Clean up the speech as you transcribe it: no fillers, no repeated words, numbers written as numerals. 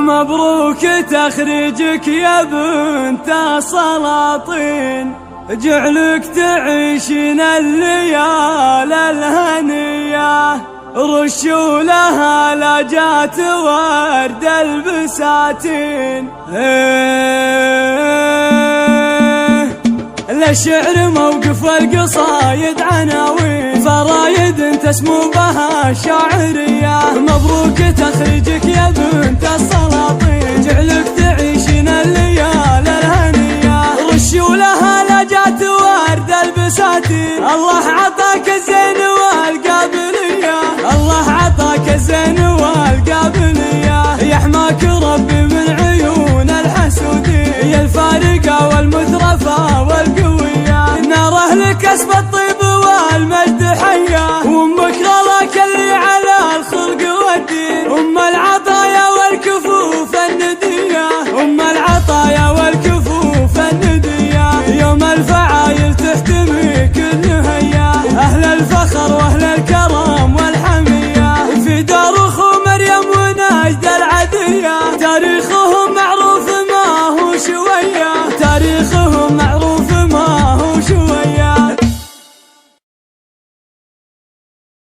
مبروك تخريجك يا بنت السلاطين، جعلك تعيشين الليال الهنية، رشوا لها لجات ورد البساتين. للشعر موقف والقصايد عناوين، فرايد تسمو بها الشاعرية. مبروك تخريجك يا بنت السلاطين، جعلك تعيشين الليال الهنية، رشوا لها لجات ورد البساتين. الله عطاك الزين والقابلية، الله عطاك الزين